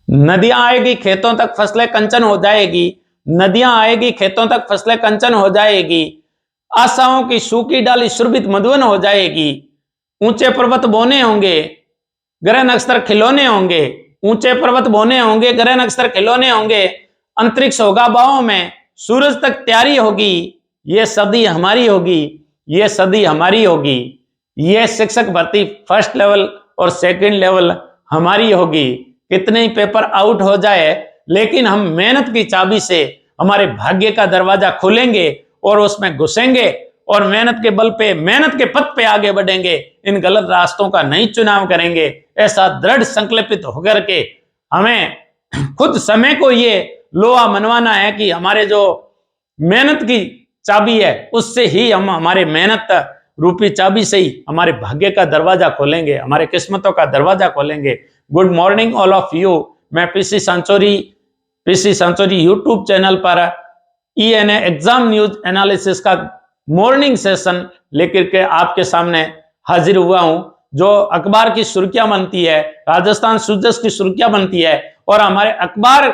नदियां आएगी खेतों तक फसलें कंचन हो जाएगी, नदियां आएगी खेतों तक फसलें कंचन हो जाएगी, आशाओं की सूखी डाली सुरभित मधुवन हो जाएगी, ऊंचे पर्वत बोने होंगे ग्रह नक्षत्र खिलौने होंगे, ऊंचे पर्वत बोने होंगे ग्रह नक्षत्र खिलौने होंगे, अंतरिक्ष होगा बाहों में, सूरज तक तैयारी होगी, ये सदी हमारी होगी, ये सदी हमारी होगी, ये शिक्षक भर्ती फर्स्ट लेवल और सेकंड लेवल हमारी होगी। कितने ही पेपर आउट हो जाए लेकिन हम मेहनत की चाबी से हमारे भाग्य का दरवाजा खोलेंगे और उसमें घुसेंगे और मेहनत के बल पे, मेहनत के पथ पे आगे बढ़ेंगे, इन गलत रास्तों का नहीं चुनाव करेंगे। ऐसा दृढ़ संकल्पित होकर के हमें खुद समय को ये लोहा मनवाना है कि हमारे जो मेहनत की चाबी है उससे ही हम, हमारे मेहनत रूपी चाबी से ही हमारे भाग्य का दरवाजा खोलेंगे, हमारे किस्मतों का दरवाजा खोलेंगे। Good morning all of you. मैं पीसी सांचौरी यूट्यूब चैनल पर ENA एग्जाम न्यूज एनालिसिस का मॉर्निंग सेशन लेकर के आपके सामने हाजिर हुआ हूं। जो अखबार की सुर्खियां बनती है, राजस्थान सुजस की सुर्खियां बनती है और हमारे अखबार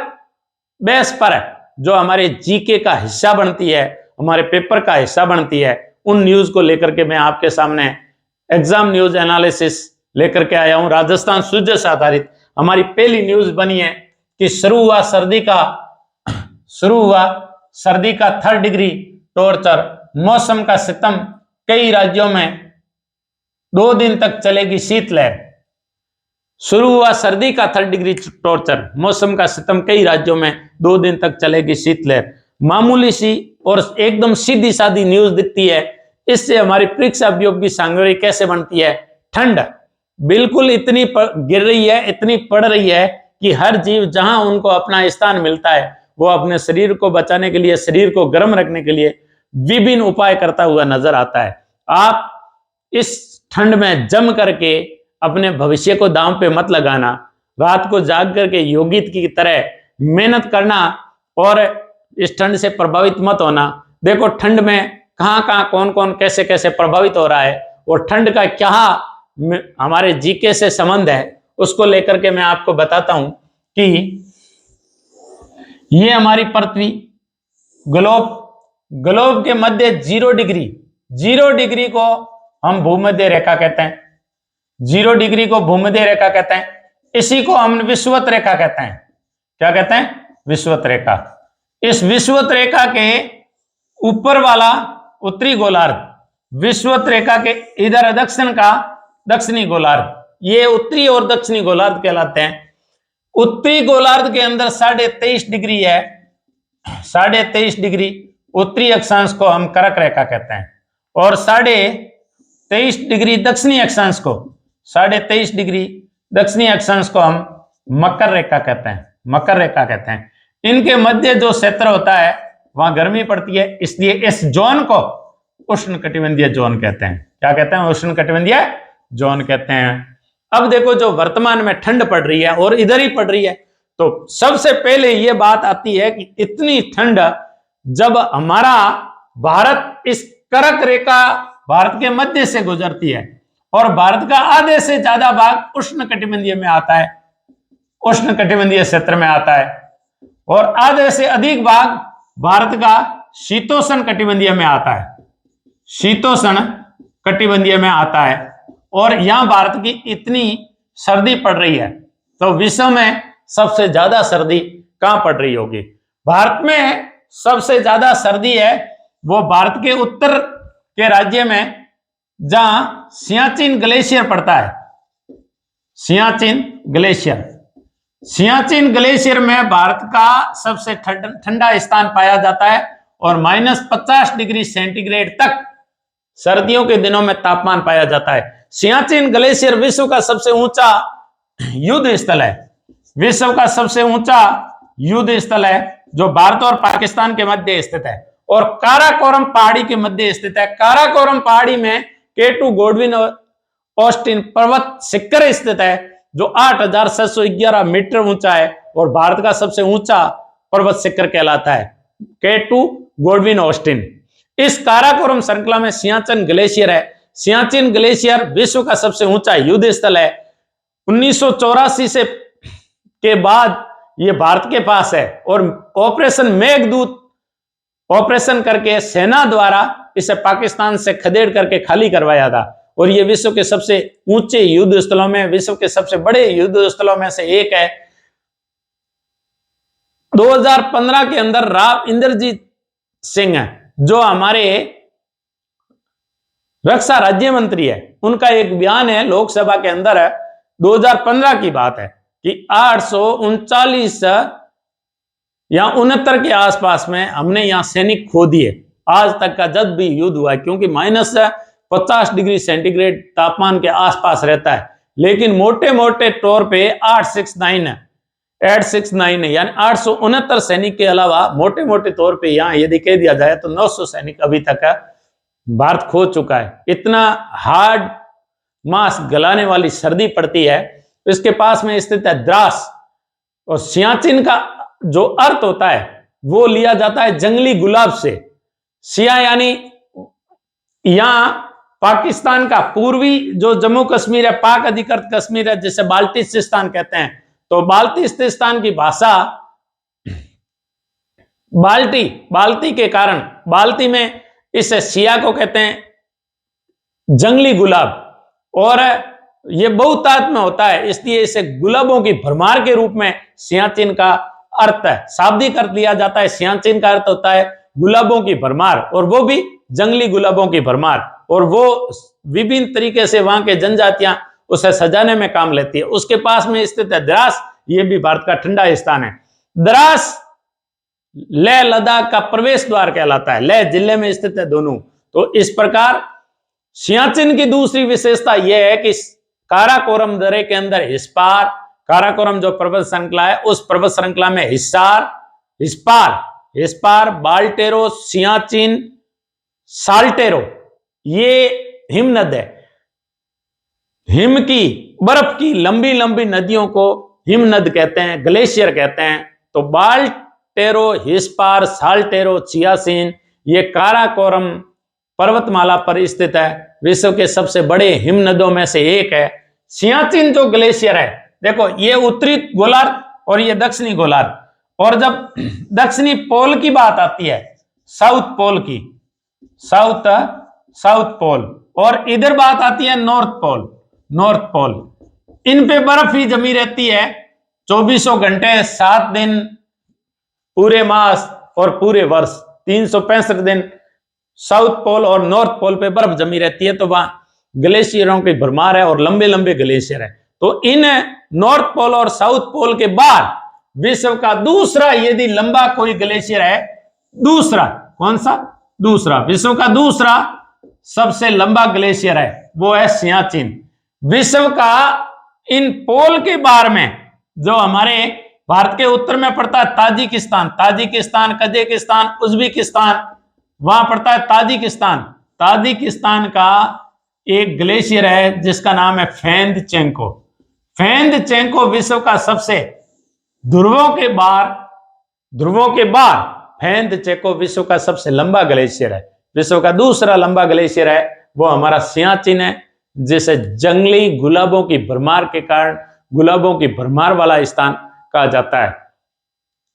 बेस पर जो हमारे जीके का हिस्सा बनती है, हमारे पेपर का हिस्सा बनती है, उन न्यूज को लेकर के मैं आपके सामने एग्जाम न्यूज एनालिसिस लेकर के आया हूं। राजस्थान सुजस आधारित हमारी पहली न्यूज बनी है कि शुरू हुआ सर्दी का 3rd डिग्री टॉर्चर, मौसम का सितम, कई राज्यों में 2 दिन तक चलेगी शीतलहर। शुरू हुआ सर्दी का 3rd डिग्री टॉर्चर, मौसम का सितम, कई राज्यों में 2 दिन तक चलेगी शीतलहर। मामूली सी और एकदम सीधी सादी न्यूज दिखती है, इससे हमारी परीक्षा अभियोग की सामग्री कैसे बनती है। ठंड बिल्कुल इतनी गिर रही है, इतनी पड़ रही है कि हर जीव जहां उनको अपना स्थान मिलता है वो अपने शरीर को बचाने के लिए, शरीर को गर्म रखने के लिए विभिन्न उपाय करता हुआ नजर आता है। आप इस ठंड में जम करके अपने भविष्य को दांव पे मत लगाना, रात को जाग करके योगी की तरह मेहनत करना और इस ठंड से प्रभावित मत होना। देखो ठंड में कहां कहां कौन कौन कैसे कैसे प्रभावित हो रहा है और ठंड का क्या हमारे जीके से संबंध है, उसको लेकर के मैं आपको बताता हूं कि ये हमारी पृथ्वी ग्लोब के मध्य 0 डिग्री को हम भूमध्य रेखा कहते हैं। 0 डिग्री को भूमध्य रेखा कहते हैं। इसी को हम विषुवत रेखा कहते हैं। क्या कहते हैं? विषुवत रेखा। इस विषुवत रेखा के ऊपर वाला उत्तरी गोलार्ध, विषुवत रेखा के इधर दक्षिण का दक्षिणी गोलार्ध, ये उत्तरी और दक्षिणी गोलार्ध कहलाते हैं। उत्तरी गोलार्ध के अंदर 23.5 डिग्री है। 23.5 डिग्री उत्तरी अक्षांश को हम कर्क रेखा कहते हैं और 23.5 डिग्री दक्षिणी अक्षांश को 23.5 डिग्री दक्षिणी अक्षांश को हम मकर रेखा कहते हैं। मकर रेखा कहते हैं। इनके मध्य जो क्षेत्र होता है वहां गर्मी पड़ती है, इसलिए इस जोन को उष्णकटिबंधीय जोन कहते हैं। क्या कहते हैं? उष्णकटिबंधीय जोन कहते हैं। अब देखो जो वर्तमान में ठंड पड़ रही है और इधर ही पड़ रही है, तो सबसे पहले ये बात आती है कि इतनी ठंड जब हमारा भारत इस कर्क रेखा भारत के मध्य से गुजरती है और भारत का आधे से ज्यादा भाग उष्णकटिबंधीय में आता है, उष्णकटिबंधीय क्षेत्र में आता है और आधे से अधिक भाग भारत का शीतोष्ण कटिबंधीय में आता है, शीतोष्ण कटिबंधीय में आता है और यहां भारत की इतनी सर्दी पड़ रही है, तो विश्व में सबसे ज्यादा सर्दी कहां पड़ रही होगी? भारत में सबसे ज्यादा सर्दी है वो भारत के उत्तर के राज्य में जहां सियाचिन ग्लेशियर पड़ता है। सियाचिन ग्लेशियर में भारत का सबसे ठंडा स्थान पाया जाता है और -50 डिग्री सेंटीग्रेड तक सर्दियों के दिनों में तापमान पाया जाता है। सियाचिन ग्लेशियर विश्व का सबसे ऊंचा युद्ध स्थल है। विश्व का सबसे ऊंचा युद्ध स्थल है जो भारत और पाकिस्तान के मध्य स्थित है और काराकोरम पहाड़ी के मध्य स्थित है। काराकोरम पहाड़ी में K2 गॉडविन ऑस्टिन पर्वत शिखर स्थित है जो 8,611 मीटर ऊंचा है और भारत का सबसे ऊंचा पर्वत शिखर कहलाता है K2 गॉडविन ऑस्टिन। इस काराकोरम श्रृंखला में सियाचिन ग्लेशियर है। सियाचिन ग्लेशियर विश्व का सबसे ऊंचा युद्ध स्थल है। 1984 से के बाद ये भारत के पास है और ऑपरेशन मेघदूत ऑपरेशन करके सेना द्वारा इसे पाकिस्तान से खदेड़ करके खाली करवाया था। और ये विश्व के सबसे ऊंचे युद्ध स्थलों में, विश्व के सबसे बड़े युद्ध स्थलों में से एक है। 2015 के अंदर राव इंद्रजीत सिंह है जो हमारे रक्षा राज्य मंत्री है, उनका एक बयान है लोकसभा के अंदर है, 2015 की बात है कि 839 या 69 के आसपास में हमने यहां सैनिक खो दिए आज तक का जब भी युद्ध हुआ है, क्योंकि -50 डिग्री सेंटीग्रेड तापमान के आसपास रहता है। लेकिन मोटे मोटे तौर पे 869 है, यानी 869 सैनिक के अलावा मोटे मोटे तौर पे यहां यदि कह दिया जाए तो 900 सैनिक अभी तक भारत खो चुका है। इतना हार्ड मास गलाने वाली सर्दी पड़ती है। इसके पास में स्थित है द्रास, और सियाचिन का जो अर्थ होता है वो लिया जाता है जंगली गुलाब से। सिया यानी यहां पाकिस्तान का पूर्वी जो जम्मू कश्मीर है, पाक अधिकृत कश्मीर है, जिसे बाल्टिस्तान कहते हैं। तो बाल्टिस्तान की भाषा बाल्टी के कारण बाल्टी में इसे सिया को कहते हैं जंगली गुलाब, और यह बहुतात में होता है, इसलिए इसे गुलाबों की भरमार के रूप में सियाचिन का अर्थ है, शाब्दिक अर्थ लिया जाता है। सियाचिन का अर्थ होता है गुलाबों की भरमार, और वो भी जंगली गुलाबों की भरमार, और वो विभिन्न तरीके से वहां के जनजातियां उसे सजाने में काम लेती है। उसके पास में स्थित है द्रास, ये भी भारत का ठंडा स्थान है। द्रास लेह लद्दाख का प्रवेश द्वार कहलाता है, लेह जिले में स्थित है दोनों। तो इस प्रकार सियाचिन की दूसरी विशेषता यह है कि काराकोरम दर्रे के अंदर हिस्पार, काराकोरम जो पर्वत श्रृंखला है उस पर्वत श्रृंखला में हिस्पार, बाल्टेरो, सियाचिन, साल्टेरो, ये हिमनद है। हिम की, बर्फ की लंबी लंबी नदियों को हिमनद कहते हैं, ग्लेशियर कहते हैं। तो बाल्टेरो, हिस्पार, साल्टेरो, सियाचिन ये काराकोरम पर्वतमाला पर स्थित है, विश्व के सबसे बड़े हिमनदों में से एक है। सियाचिन जो ग्लेशियर है, देखो ये उत्तरी गोलार्ध और ये दक्षिणी गोलार्ध, और जब दक्षिणी पोल की बात आती है, साउथ पोल की, साउथ पोल, और इधर बात आती है नॉर्थ पोल, इन पे बर्फ ही जमी रहती है 2400 घंटे 7 दिन पूरे मास और पूरे वर्ष 365 दिन साउथ पोल और नॉर्थ पोल पे बर्फ जमी रहती है। तो वहां ग्लेशियरों की भरमार है और लंबे लंबे ग्लेशियर है। तो इन नॉर्थ पोल और साउथ पोल के बाद विश्व का दूसरा यदि लंबा कोई ग्लेशियर है, दूसरा कौन सा, दूसरा विश्व का दूसरा सबसे लंबा ग्लेशियर है वो है सियाचिन। विश्व का इन पोल के बाहर में जो हमारे भारत के उत्तर में पड़ता है ताजिकिस्तान, कजाकिस्तान, उज्बेकिस्तान, वहां पड़ता है ताजिकिस्तान का एक ग्लेशियर है जिसका नाम है फेंदचेंको विश्व का सबसे ध्रुवों के बाहर फेंदचेंको विश्व का सबसे लंबा ग्लेशियर है। विश्व का दूसरा लंबा ग्लेशियर है वो हमारा सियाचिन है, जिसे जंगली गुलाबों की भरमार के कारण गुलाबों की भरमार वाला स्थान कहा जाता है।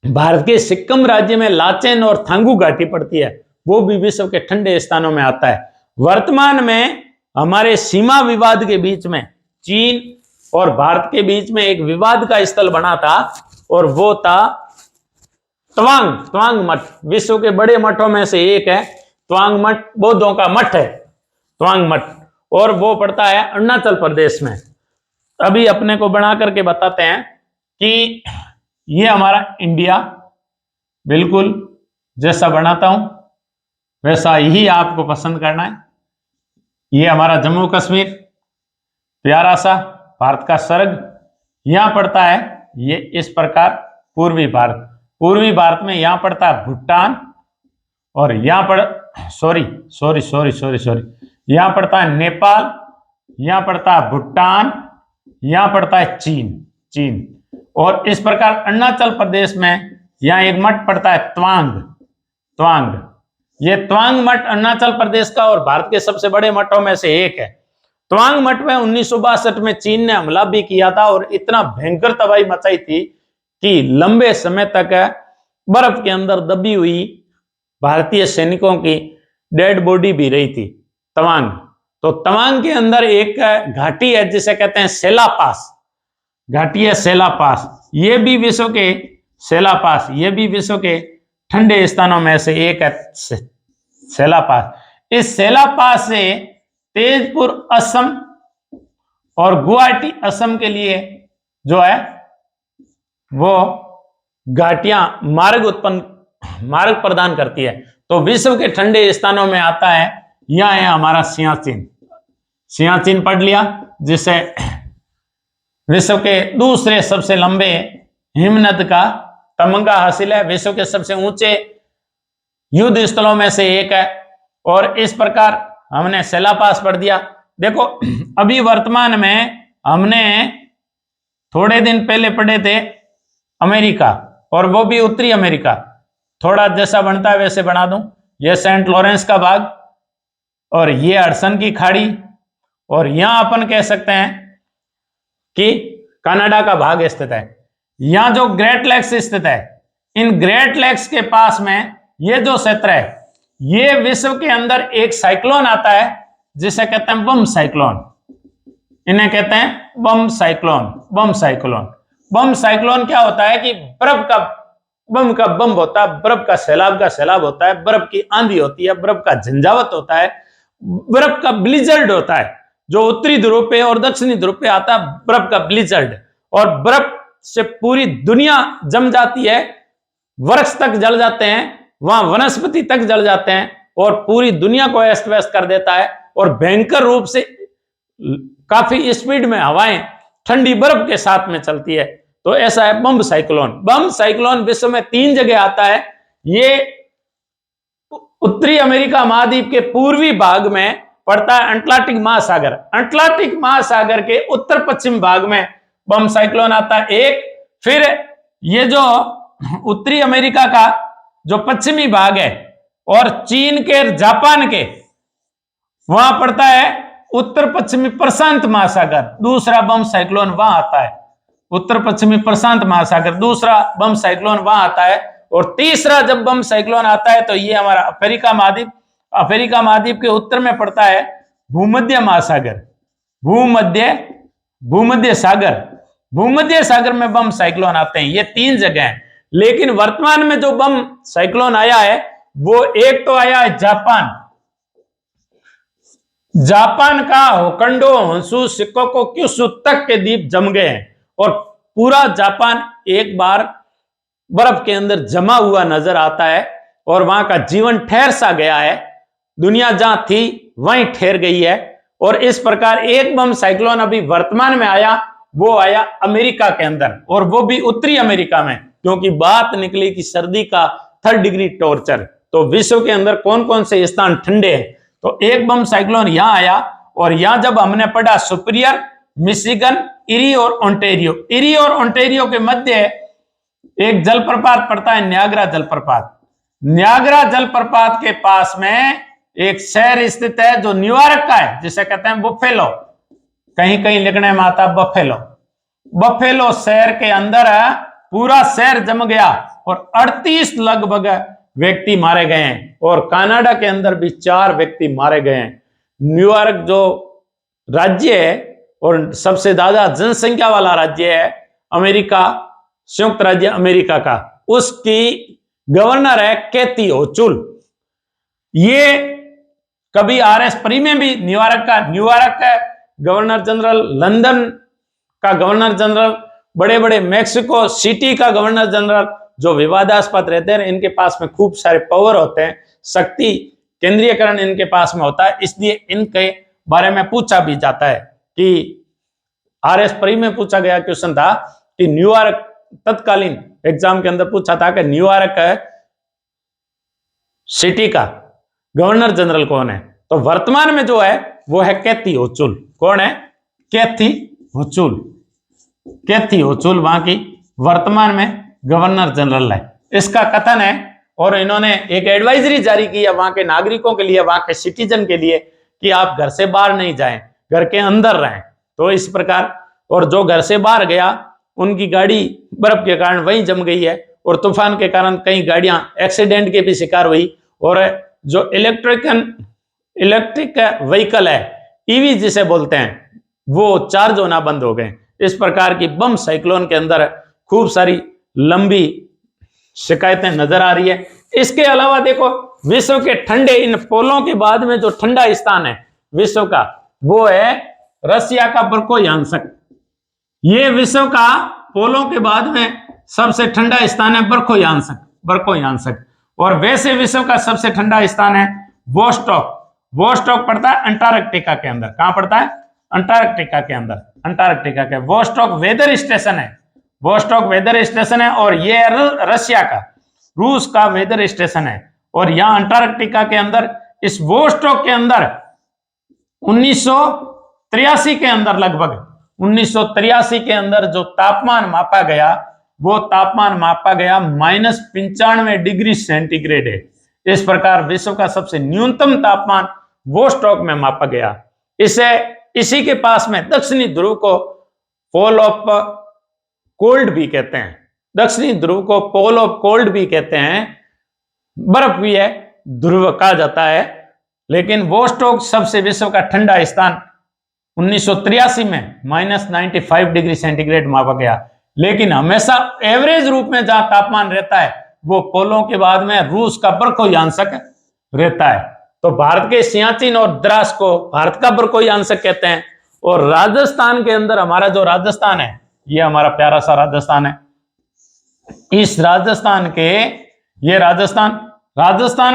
भारत के सिक्किम राज्य में लाचेन और थांगू घाटी पड़ती है, वो भी विश्व के ठंडे स्थानों में आता है। वर्तमान में हमारे सीमा विवाद के बीच में चीन और भारत के बीच में एक विवाद का स्थल बना था, और वो था त्वांग मठ। विश्व के बड़े मठों में से एक है त्वांग मठ, बौद्धों का मठ है त्वांग मठ, और वो पड़ता है अरुणाचल प्रदेश में। अभी अपने को बना करके बताते हैं कि ये हमारा इंडिया, बिल्कुल जैसा बनाता हूं वैसा ही आपको पसंद करना है। ये हमारा जम्मू कश्मीर, प्यारा सा भारत का स्वर्ग यहां पड़ता है। ये इस प्रकार पूर्वी भारत में यहां पड़ता है भूटान, और यहां पर सॉरी यहां पड़ता है नेपाल, यहां पड़ता है भूटान, यहां पड़ता है चीन, और इस प्रकार अरुणाचल प्रदेश में यहां एक मठ पड़ता है त्वांग। ये त्वांग मठ अरुणाचल प्रदेश का और भारत के सबसे बड़े मठों में से एक है। त्वांग मठ में 1962 में चीन ने हमला भी किया था और इतना भयंकर तबाही मचाई थी कि लंबे समय तक बर्फ के अंदर दबी हुई भारतीय सैनिकों की डेड बॉडी भी रही थी तवांग। तो तवांग के अंदर एक घाटी है जिसे कहते हैं सेला पास, घाटी है सेला पास। ये भी विश्व के सेला पास, ये भी विश्व के ठंडे स्थानों में से एक है सेला पास। इस सेला पास से तेजपुर असम और गुवाहाटी असम के लिए जो है वो घाटियां मार्ग प्रदान करती है। तो विश्व के ठंडे स्थानों में आता है, यह है हमारा सियाचिन। सियाचिन पढ़ लिया, जिसे विश्व के दूसरे सबसे लंबे हिमनद का तमगा हासिल है, विश्व के सबसे ऊंचे युद्ध स्थलों में से एक है। और इस प्रकार हमने सेला पास पढ़ दिया। देखो अभी वर्तमान में हमने थोड़े दिन पहले पढ़े थे अमेरिका, और वो भी उत्तरी अमेरिका। थोड़ा जैसा बनता है वैसे बना दूं। ये सेंट लॉरेंस का भाग, और ये हडसन की खाड़ी, और यहां अपन कह सकते हैं कि कनाडा का भाग स्थित है। यहां जो ग्रेट लेक्स स्थित है, इन ग्रेट लेक्स के पास में ये जो क्षेत्र है, ये विश्व के अंदर एक साइक्लोन आता है जिसे कहते हैं बम साइक्लोन। इन्हें कहते हैं बम साइक्लोन। बम साइक्लोन, बम साइक्लोन क्या होता है कि बर्फ का बम होता है, बर्फ का सैलाब होता है, बर्फ की आंधी होती है, बर्फ का झंझावत होता है, बर्फ का ब्लिजर्ड होता है, जो उत्तरी ध्रुव पे और दक्षिणी ध्रुव पे आता है, बर्फ का ब्लिजर्ड। और बर्फ से पूरी दुनिया जम जाती है, वृक्ष तक जल जाते हैं, वहां वनस्पति तक जल जाते हैं, और पूरी दुनिया को अस्त व्यस्त कर देता है। और भयंकर रूप से काफी स्पीड में हवाएं ठंडी बर्फ के साथ में चलती है। तो ऐसा है बम साइक्लोन। बम साइक्लोन विश्व में 3 जगह आता है। ये उत्तरी अमेरिका महाद्वीप के पूर्वी भाग में पड़ता है अटलांटिक महासागर। अटलांटिक महासागर के उत्तर पश्चिम भाग में बम साइक्लोन आता है एक। फिर ये जो उत्तरी अमेरिका का जो पश्चिमी भाग है और चीन के जापान के, वहां पड़ता है उत्तर पश्चिमी प्रशांत महासागर। दूसरा बम साइक्लोन वहां आता है, उत्तर पश्चिमी प्रशांत महासागर, दूसरा बम साइक्लोन वहां आता है। और तीसरा जब बम साइक्लोन आता है तो ये हमारा अफ्रीका महाद्वीप, अफ्रीका महाद्वीप के उत्तर में पड़ता है भूमध्य महासागर, भूमध्य सागर। भूमध्य सागर में बम साइक्लोन आते हैं। ये 3 जगह हैं। लेकिन वर्तमान में जो बम साइक्लोन आया है वो एक तो आया है जापान का होकंडो होन्शु शिकोको क्यूशु तक के द्वीप जम गए हैं, और पूरा जापान एक बार बर्फ के अंदर जमा हुआ नजर आता है, और वहां का जीवन ठहर सा गया है। दुनिया जहां थी वहीं ठहर गई है। और इस प्रकार एक बम साइक्लोन अभी वर्तमान में आया, वो आया अमेरिका के अंदर, और वो भी उत्तरी अमेरिका में, क्योंकि बात निकली कि सर्दी का 3rd डिग्री टॉर्चर। तो विश्व के अंदर कौन कौन से स्थान ठंडे हैं, तो एक बम साइक्लोन यहां आया। और यहां जब हमने पढ़ा सुपीरियर, मिशिगन, इरी और ओंटेरियो, इरी और ओंटेरियो के मध्य एक जलप्रपात पड़ता है न्यागरा जलप्रपात। न्यागरा जलप्रपात के पास में एक शहर स्थित है जो न्यूयॉर्क का है, जिसे कहते हैं बफेलो। कहीं कहीं लिखने में आता बफेलो। बफेलो शहर के अंदर पूरा शहर जम गया और 38 लगभग व्यक्ति मारे गए हैं, और कनाडा के अंदर भी 4 व्यक्ति मारे गए हैं। न्यूयॉर्क जो राज्य है और सबसे ज्यादा जनसंख्या वाला राज्य है अमेरिका, संयुक्त राज्य अमेरिका का, उसकी गवर्नर है कैथी होचुल। ये कभी आरएस प्री में भी न्यूयॉर्क का गवर्नर जनरल, लंदन का गवर्नर जनरल, बड़े बड़े मेक्सिको सिटी का गवर्नर जनरल जो विवादास्पद रहते हैं, इनके पास में खूब सारे पावर होते हैं, शक्ति केंद्रीयकरण इनके पास में होता है, इसलिए इनके बारे में पूछा भी जाता है। कि आरएस प्री में पूछा गया क्वेश्चन था कि न्यूयॉर्क, तत्कालीन एग्जाम के अंदर पूछा था कि न्यूयॉर्क सिटी का गवर्नर जनरल कौन है, तो वर्तमान में जो है वो है कैथी होचुल। कौन है? कैथी होचुल। कैथी होचुल वहां की वर्तमान में गवर्नर जनरल है। इसका कथन है, और इन्होंने एक एडवाइजरी जारी की है वहां के नागरिकों के लिए, वहां के सिटीजन के लिए, कि आप घर से बाहर नहीं जाएं, घर के अंदर रहें। तो इस प्रकार, और जो घर से बाहर गया उनकी गाड़ी बर्फ के कारण वहीं जम गई है और तूफान के कारण कई गाड़ियां एक्सीडेंट के भी शिकार हुई और जो इलेक्ट्रिक व्हीकल है, ईवी जिसे बोलते हैं, वो चार्ज होना बंद हो गए। इस प्रकार की बम साइक्लोन के अंदर खूब सारी लंबी शिकायतें नजर आ रही है। इसके अलावा देखो, विश्व के ठंडे इन पोलों के बाद में जो ठंडा स्थान है विश्व का, वो है रसिया का बर्कोयांसक। ये विश्व का पोलों के बाद में सबसे ठंडा स्थान है बर्कोयांसक। और वैसे विश्व का सबसे ठंडा स्थान है वोस्टॉक पड़ता है अंटार्कटिका के अंदर। कहां पड़ता है? अंटार्कटिका के अंदर। अंटार्कटिका के वोस्टॉक वेदर स्टेशन है और ये रशिया का, रूस का वेदर स्टेशन है। और यहां अंटार्कटिका के अंदर इस वोस्टॉक के अंदर 1983 के अंदर, लगभग 1983 के अंदर जो तापमान मापा गया, वो तापमान मापा गया -95 डिग्री सेंटीग्रेड है। इस प्रकार विश्व का सबसे न्यूनतम तापमान वोस्टॉक में मापा गया। इसी के पास में दक्षिणी ध्रुव को पोल ऑफ कोल्ड भी कहते हैं। दक्षिणी ध्रुव को पोल ऑफ कोल्ड भी कहते हैं, बर्फ भी है, ध्रुव कहा जाता है। लेकिन वोस्टॉक सबसे विश्व का ठंडा स्थान 1983 में -95 डिग्री सेंटीग्रेड मापा गया। लेकिन हमेशा एवरेज रूप में जहां तापमान रहता है वो पोलों के बाद में रूस का बर्कोयांसक रहता है। तो भारत के सियाचिन और द्रास को भारत का बर्कोयांसक कहते हैं। और राजस्थान के अंदर हमारा जो राजस्थान है, ये हमारा प्यारा सा राजस्थान है। इस राजस्थान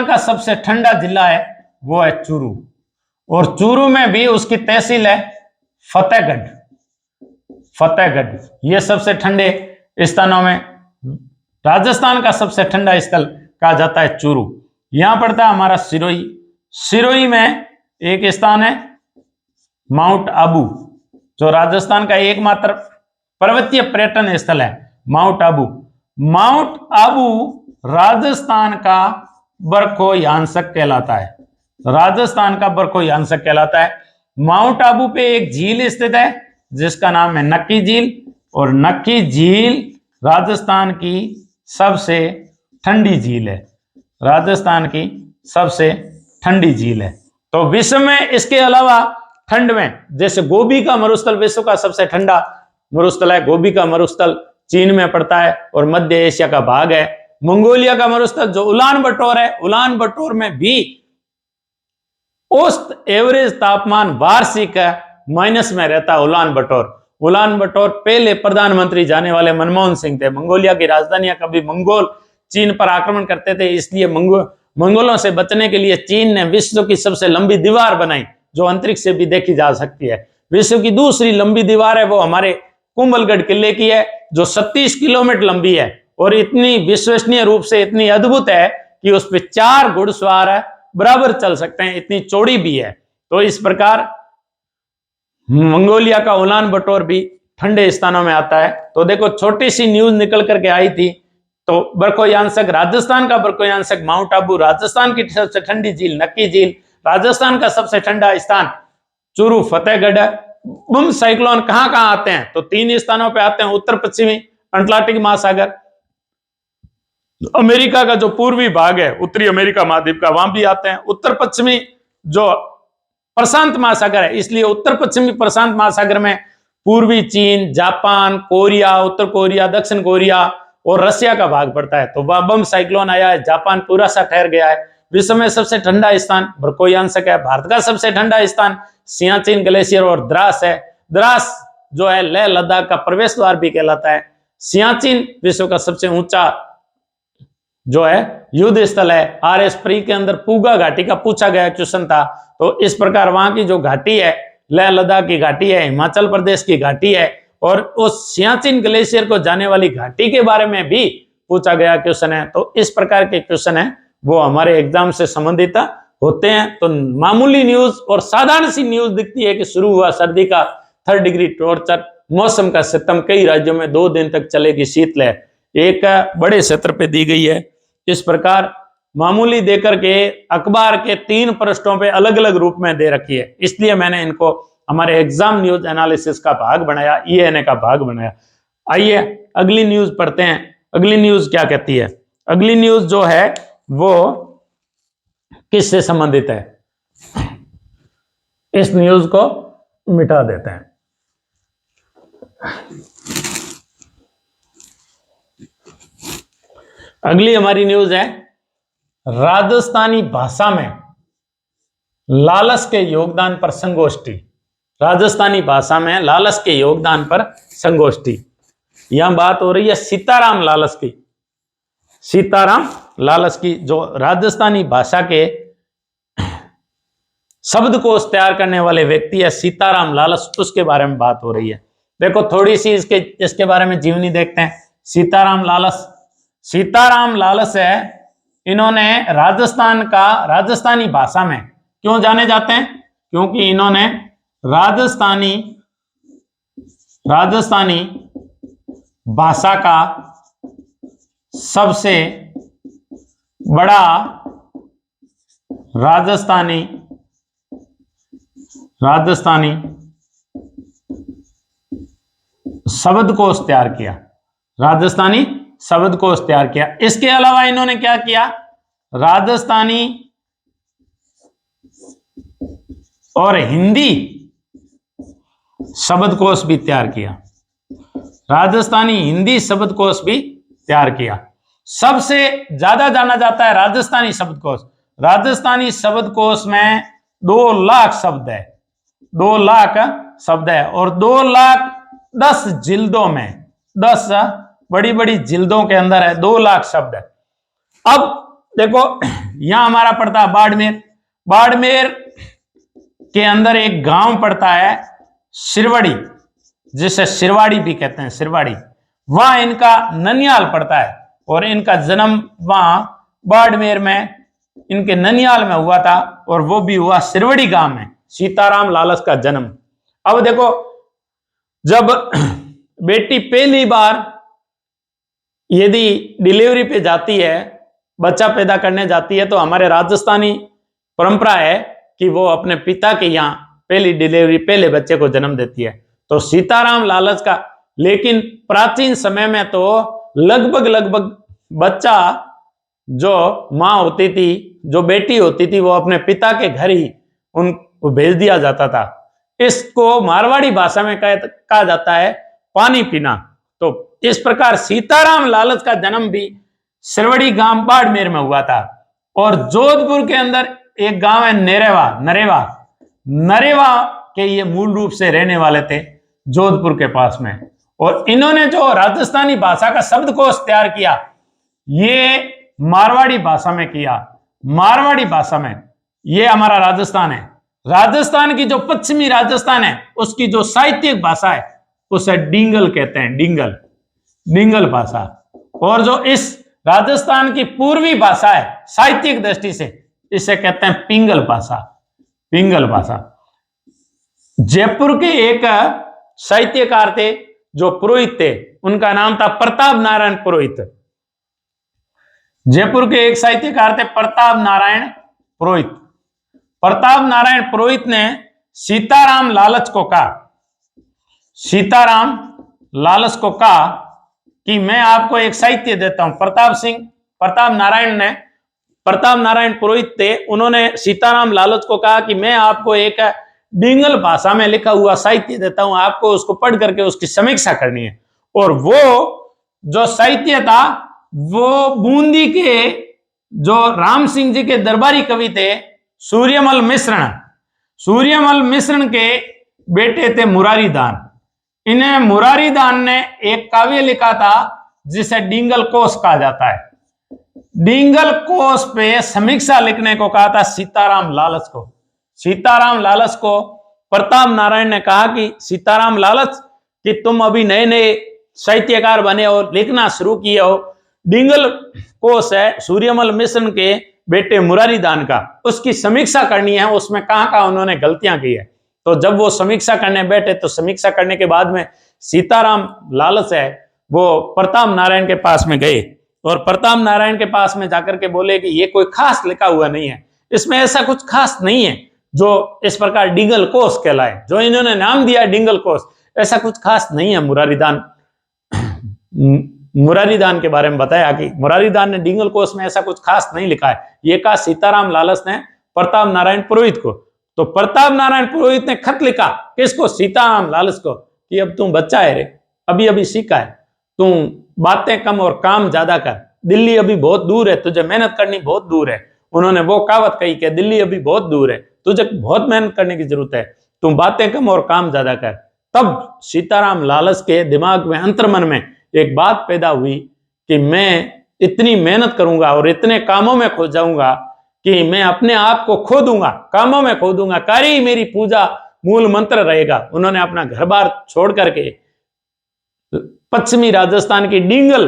का सबसे ठंडा जिला है वो है चूरू। और चूरू में भी उसकी तहसील है फतेहगढ़। ये सबसे ठंडे स्थानों में राजस्थान का सबसे ठंडा स्थल कहा जाता है चूरू। यहां पड़ता है हमारा सिरोही में एक स्थान है माउंट आबू, जो राजस्थान का एकमात्र पर्वतीय पर्यटन स्थल है माउंट आबू राजस्थान का बर्कोयांसक कहलाता है। माउंट आबू पे एक झील स्थित है जिसका नाम है नक्की झील। और नक्की झील राजस्थान की सबसे ठंडी झील है। तो विश्व में इसके अलावा ठंड में, जैसे गोबी का मरुस्थल विश्व का सबसे ठंडा मरुस्थल है। गोबी का मरुस्थल चीन में पड़ता है और मध्य एशिया का भाग है। मंगोलिया का मरुस्थल जो उलान बटोर है, उलान बटोर में भी औसत एवरेज तापमान वार्षिक माइनस में रहता है। उलान बटोर पहले प्रधानमंत्री जाने वाले मनमोहन सिंह थे। मंगोलिया की राजधानी, कभी मंगोल चीन पर आक्रमण करते थे, इसलिए मंगोलों से बचने के लिए चीन ने विश्व की सबसे लंबी दीवार बनाई, जो अंतरिक्ष से भी देखी जा सकती है। विश्व की दूसरी लंबी दीवार है वो हमारे कुंभलगढ़ किले की है, जो 37 किलोमीटर लंबी है और इतनी विश्वसनीय रूप से इतनी अद्भुत है कि उस पर 4 घुड़सवार बराबर चल सकते हैं, इतनी चौड़ी भी है। तो इस प्रकार मंगोलिया का उलान बटोर भी ठंडे स्थानों में आता है। तो देखो, छोटी सी न्यूज निकल करके आई थी। तो बर्कोयांसक, राजस्थान का बर्कोयांसक माउंट आबू, राजस्थान की सबसे ठंडी झील नक्की झील, राजस्थान का सबसे ठंडा स्थान चूरू फतेहगढ़। बम साइक्लोन कहां कहां आते हैं? तो 3 स्थानों पे आते हैं। उत्तर पश्चिमी अटलांटिक महासागर, अमेरिका का जो पूर्वी भाग है, उत्तरी अमेरिका महाद्वीप का, वहां भी आते हैं। उत्तर पश्चिमी जो प्रशांत महासागर है, इसलिए उत्तर पश्चिमी प्रशांत महासागर में पूर्वी चीन, जापान, कोरिया, उत्तर कोरिया, दक्षिण कोरिया और रसिया का भाग पड़ता है। तो वह बम साइक्लोन आया है, जापान पूरा सा ठहर गया है। विश्व में सबसे ठंडा स्थान बर्कोयांसक है। भारत का सबसे ठंडा स्थान सियाचिन ग्लेशियर और द्रास है। द्रास जो है लेह लद्दाख का प्रवेश द्वार भी कहलाता है। सियाचिन विश्व का सबसे ऊंचा जो है युद्ध स्थल है। RS प्री के अंदर पूगा घाटी का पूछा गया क्वेश्चन था। तो इस प्रकार वहां की जो घाटी है, लेह लद्दाख की घाटी है, हिमाचल प्रदेश की घाटी है, और उस सियाचिन ग्लेशियर को जाने वाली घाटी के बारे में भी पूछा गया क्वेश्चन है। तो इस प्रकार के क्वेश्चन है वो हमारे एग्जाम से संबंधित होते हैं। तो मामूली न्यूज और साधारण सी न्यूज दिखती है कि शुरू हुआ सर्दी का 3rd डिग्री टॉर्चर, मौसम का सितम, कई राज्यों में 2 दिन तक चलेगी शीतलहर, एक बड़े क्षेत्र पे दी गई है। इस प्रकार मामूली देकर के अखबार के 3 पृष्ठों पे अलग अलग रूप में दे रखी है, इसलिए मैंने इनको हमारे एग्जाम न्यूज एनालिसिस का भाग बनाया, ENA का भाग बनाया। आइए अगली न्यूज पढ़ते हैं। अगली न्यूज क्या कहती है? अगली न्यूज जो है वो किससे संबंधित है? इस न्यूज को मिटा देते हैं। अगली हमारी न्यूज है राजस्थानी भाषा में लालच के योगदान पर संगोष्ठी। राजस्थानी भाषा में लालच के योगदान पर संगोष्ठी। यहां बात हो रही है सीताराम लालच की। सीताराम लालच की, जो राजस्थानी भाषा के शब्दकोश तैयार करने वाले व्यक्ति है सीताराम लालच, उसके बारे में बात हो रही है। देखो थोड़ी सी इसके बारे में जीवनी देखते हैं। सीताराम लालच है, इन्होंने राजस्थानी भाषा में क्यों जाने जाते हैं? क्योंकि इन्होंने राजस्थानी भाषा का सबसे बड़ा राजस्थानी शब्दकोश तैयार किया। राजस्थानी शब्दकोश तैयार किया। इसके अलावा इन्होंने क्या किया? राजस्थानी और हिंदी शब्दकोश भी तैयार किया। राजस्थानी हिंदी शब्दकोश भी तैयार किया। सबसे ज्यादा जाना जाता है राजस्थानी शब्दकोश। राजस्थानी शब्दकोश में 2 लाख शब्द है। 2 लाख शब्द है और 2,10,000 जिल्दों में, 10 बड़ी बड़ी जिल्दों के अंदर है 2 लाख शब्द है। अब देखो यहां हमारा पड़ता है बाड़मेर। बाड़मेर के अंदर एक गांव पड़ता है सिरवड़ी, जिसे सिरवाड़ी भी कहते हैं, सिरवाड़ी। वहां इनका ननियाल पड़ता है और इनका जन्म वहां बाड़मेर में, इनके ननियाल में हुआ था और वो भी हुआ सिरवड़ी गांव में, सीताराम लालच का जन्म। अब देखो जब बेटी पहली बार यदि डिलीवरी पे जाती है, बच्चा पैदा करने जाती है, तो हमारे राजस्थानी परंपरा है कि वो अपने पिता के यहाँ पहली डिलीवरी, पहले बच्चे को जन्म देती है। तो सीताराम लालच का, लेकिन प्राचीन समय में तो लगभग बच्चा जो माँ होती थी, जो बेटी होती थी, वो अपने पिता के घर ही उनको भेज दिया जाता था। इसको मारवाड़ी भाषा में कहा जाता है पानी पीना। तो इस प्रकार सीताराम लालच का जन्म भी सिरवड़ी गांव बाड़मेर में हुआ था। और जोधपुर के अंदर एक गांव है नरेवा के ये मूल रूप से रहने वाले थे, जोधपुर के पास में। और इन्होंने जो राजस्थानी भाषा का शब्दकोश तैयार किया, ये मारवाड़ी भाषा में किया। मारवाड़ी भाषा में, ये हमारा राजस्थान है। राजस्थान की जो पश्चिमी राजस्थान है, उसकी जो साहित्यिक भाषा है उसे डिंगल कहते हैं, डिंगल भाषा। और जो इस राजस्थान की पूर्वी भाषा है साहित्यिक दृष्टि से, इसे कहते हैं पिंगल भाषा। जयपुर के एक साहित्यकार थे जो पुरोहित थे, उनका नाम था प्रताप नारायण पुरोहित। जयपुर के एक साहित्यकार थे प्रताप नारायण पुरोहित ने सीताराम लालच को कहा कि मैं आपको एक साहित्य देता हूं। प्रताप नारायण पुरोहित थे, उन्होंने सीताराम लालच को कहा कि मैं आपको एक डिंगल भाषा में लिखा हुआ साहित्य देता हूं, आपको उसको पढ़ करके उसकी समीक्षा करनी है। और वो जो साहित्य था, वो बूंदी के जो राम सिंह जी के दरबारी कवि थे सूर्यमल मिश्रण के बेटे थे मुरारी दान। इन्हें मुरारी दान ने एक काव्य लिखा था जिसे डिंगल कोश कहा जाता है। डिंगल कोश पे समीक्षा लिखने को कहा था सीताराम लालच को प्रताप नारायण ने कहा कि सीताराम लालच, कि तुम अभी नए नए साहित्यकार बने और लिखना शुरू किए हो, डिंगल कोश है सूर्यमल मिश्रण के बेटे मुरारी दान का, उसकी समीक्षा करनी है, उसमें कहां उन्होंने गलतियां की है। तो जब वो समीक्षा करने बैठे, तो समीक्षा करने के बाद में सीताराम लालच है वो प्रताप नारायण के पास में गए और प्रताप नारायण के पास में जाकर के बोले कि ये कोई खास लिखा हुआ नहीं है, इसमें ऐसा कुछ खास नहीं है जो इस प्रकार डिंगल कोश कहलाए, जो इन्होंने नाम दिया डिंगल कोश, ऐसा कुछ खास नहीं है मुरारी दान। मुरारीदान के बारे में बताया कि मुरारीदान ने डिंगल कोश में ऐसा कुछ खास नहीं लिखा है, ये कहा सीताराम लालस ने प्रताप नारायण पुरोहित को। तो प्रताप नारायण पुरोहित ने खत लिखा किसको? सीताराम लालस को, कि अब तुम बच्चा है रे, अभी अभी सीखा है, तुम बातें कम और काम ज्यादा कर, दिल्ली अभी बहुत दूर है, तुझे मेहनत करनी बहुत दूर है। उन्होंने वो कहावत कही कि दिल्ली अभी बहुत दूर है, तुझे बहुत मेहनत करने की जरूरत है, तुम बातें कम और काम ज्यादा कर। तब सीताराम लालस के दिमाग में, अंतर्मन में एक बात पैदा हुई कि मैं इतनी मेहनत करूंगा और इतने कामों में खो जाऊंगा कि मैं अपने आप को खो दूंगा, कामों में खो दूंगा, कार्य ही मेरी पूजा मूल मंत्र रहेगा। उन्होंने अपना घर बार छोड़ करके पश्चिमी राजस्थान की डिंगल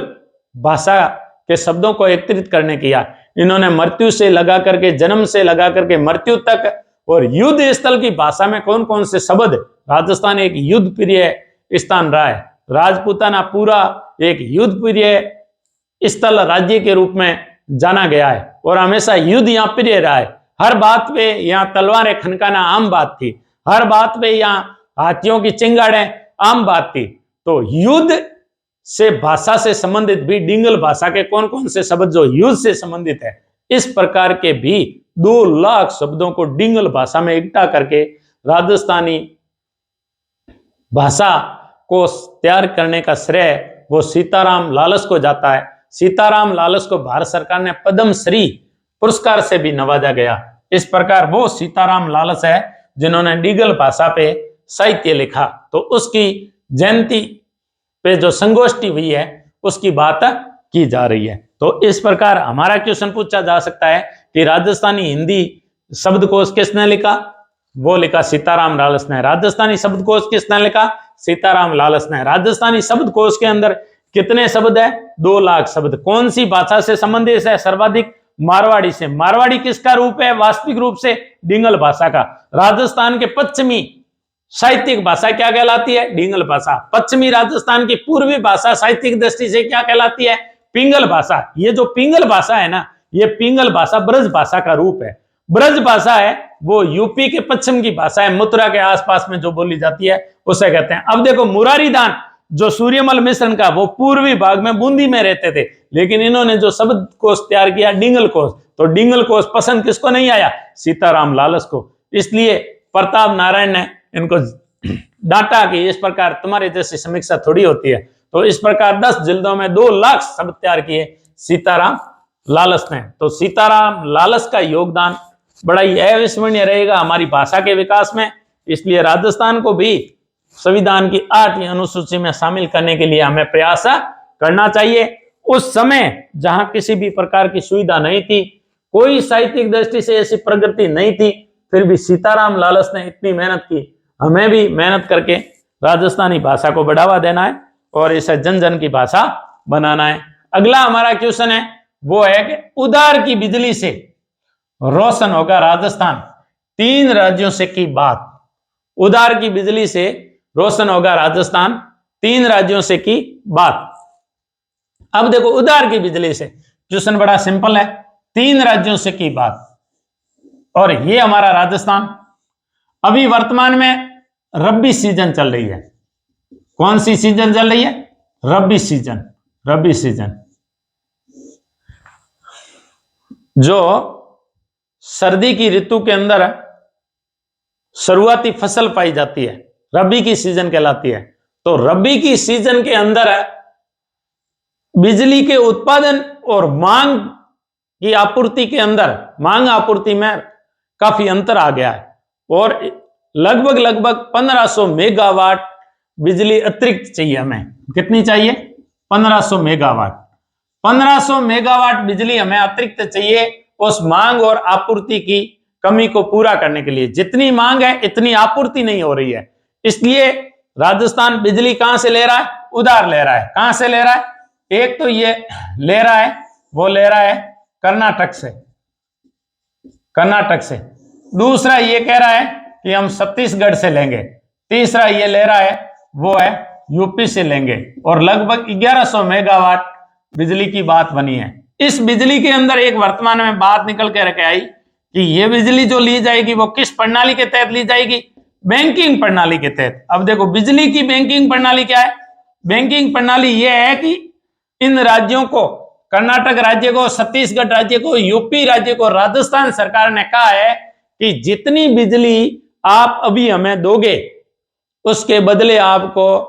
भाषा के शब्दों को एकत्रित करने किया। इन्होंने मृत्यु से लगा करके, जन्म से लगा करके मृत्यु तक, और युद्ध स्थल की भाषा में कौन कौन से शब्द, राजस्थान एक युद्ध प्रिय स्थान रहा है, राजपूताना पूरा एक युद्ध प्रिय स्थल राज्य के रूप में जाना गया है, और हमेशा युद्ध यहाँ प्रिय रहा है। हर बात पे यहाँ तलवारें खनकाना आम बात थी, हर बात पे यहाँ हाथियों की चिंगाड़ें आम बात थी। तो युद्ध से भाषा से संबंधित भी डिंगल भाषा के कौन कौन से शब्द जो युद्ध से संबंधित है, इस प्रकार के भी 2 लाख शब्दों को डिंगल भाषा में इकट्ठा करके राजस्थानी भाषा को तैयार करने का श्रेय वो सीताराम लालस को जाता है। सीताराम लालस को भारत सरकार ने पद्म श्री पुरस्कार से भी नवाजा गया। इस प्रकार वो सीताराम लालस है जिन्होंने डिंगल भाषा पे साहित्य लिखा। तो उसकी जयंती पे जो संगोष्ठी हुई है उसकी बात की जा रही है। तो इस प्रकार हमारा क्वेश्चन पूछा जा सकता है कि राजस्थानी हिंदी शब्दकोश किसने लिखा? वो लिखा सीताराम लालस ने। राजस्थानी शब्दकोश किसने लिखा? सीताराम लालस ने। राजस्थानी शब्दकोश के अंदर कितने शब्द है? 2 लाख शब्द। कौन सी भाषा से संबंधित है? सर्वाधिक मारवाड़ी से। मारवाड़ी किसका रूप है? वास्तविक रूप से डिंगल भाषा का। राजस्थान के पश्चिमी साहित्यिक भाषा क्या कहलाती है? डिंगल भाषा। पश्चिमी राजस्थान की पूर्वी भाषा साहित्यिक दृष्टि से क्या कहलाती है? पिंगल भाषा। ये जो पिंगल भाषा है ना, ये पिंगल भाषा ब्रज भाषा का रूप है। ब्रज भाषा है वो यूपी के पश्चिम की भाषा है, मथुरा के आसपास में जो बोली जाती है उसे कहते हैं। अब देखो मुरारीदान जो सूर्यमल मिश्रण का, वो पूर्वी भाग में बूंदी में रहते थे, लेकिन इन्होंने जो शब्द कोश तैयार किया डिंगल कोश, तो डिंगल कोश पसंद किसको नहीं आया? सीताराम लालस को। इसलिए प्रताप नारायण ने इनको डांटा कि इस प्रकार तुम्हारे जैसी समीक्षा थोड़ी होती है। तो इस प्रकार 10 जिल्दों में 2 लाख शब्द तैयार किए सीताराम लालस ने। तो सीताराम लालस का योगदान बड़ा ही अविस्मरणीय रहेगा हमारी भाषा के विकास में। इसलिए राजस्थान को भी संविधान की 8वीं अनुसूची में शामिल करने के लिए हमें प्रयास करना चाहिए। उस समय जहां किसी भी प्रकार की सुविधा नहीं थी, कोई साहित्यिक दृष्टि से ऐसी प्रगति नहीं थी, फिर भी सीताराम लालस ने इतनी मेहनत की। हमें भी मेहनत करके राजस्थानी भाषा को बढ़ावा देना है और इसे जन जन की भाषा बनाना है। अगला हमारा क्वेश्चन है वो है कि उधार की बिजली से रोशन होगा राजस्थान, 3 राज्यों से की बात। उधार की बिजली से रोशन होगा राजस्थान, 3 राज्यों से की बात। अब देखो उधार की बिजली से, क्वेश्चन बड़ा सिंपल है, 3 राज्यों से की बात, और ये हमारा राजस्थान। अभी वर्तमान में रबी सीजन चल रही है। कौन सी सीजन चल रही है? रबी सीजन। रबी सीजन जो सर्दी की ऋतु के अंदर शुरुआती फसल पाई जाती है, रबी की सीजन कहलाती है। तो रबी की सीजन के अंदर बिजली के उत्पादन और मांग की आपूर्ति के अंदर, मांग आपूर्ति में काफी अंतर आ गया है, और लगभग 1500 मेगावाट बिजली अतिरिक्त चाहिए हमें। कितनी चाहिए? 1500 मेगावाट। 1500 मेगावाट बिजली हमें अतिरिक्त चाहिए उस मांग और आपूर्ति की कमी को पूरा करने के लिए। जितनी मांग है इतनी आपूर्ति नहीं हो रही है, इसलिए राजस्थान बिजली कहां से ले रहा है? उधार ले रहा है। कहां से ले रहा है? एक तो ये ले रहा है, वो ले रहा है कर्नाटक से, कर्नाटक से। दूसरा ये कह रहा है कि हम छत्तीसगढ़ से लेंगे। तीसरा ये ले रहा है वो है यूपी से लेंगे, और लगभग 1100 मेगावाट बिजली की बात बनी है। इस बिजली के अंदर एक वर्तमान में बात निकल के रखे आई कि ये बिजली जो ली जाएगी वो किस प्रणाली के तहत ली जाएगी? बैंकिंग प्रणाली के तहत। अब देखो बिजली की बैंकिंग प्रणाली क्या है? बैंकिंग प्रणाली यह है कि इन राज्यों को, कर्नाटक राज्य को, छत्तीसगढ़ राज्य को, यूपी राज्य को, राजस्थान सरकार ने कहा है कि जितनी बिजली आप अभी हमें दोगे उसके बदले आपको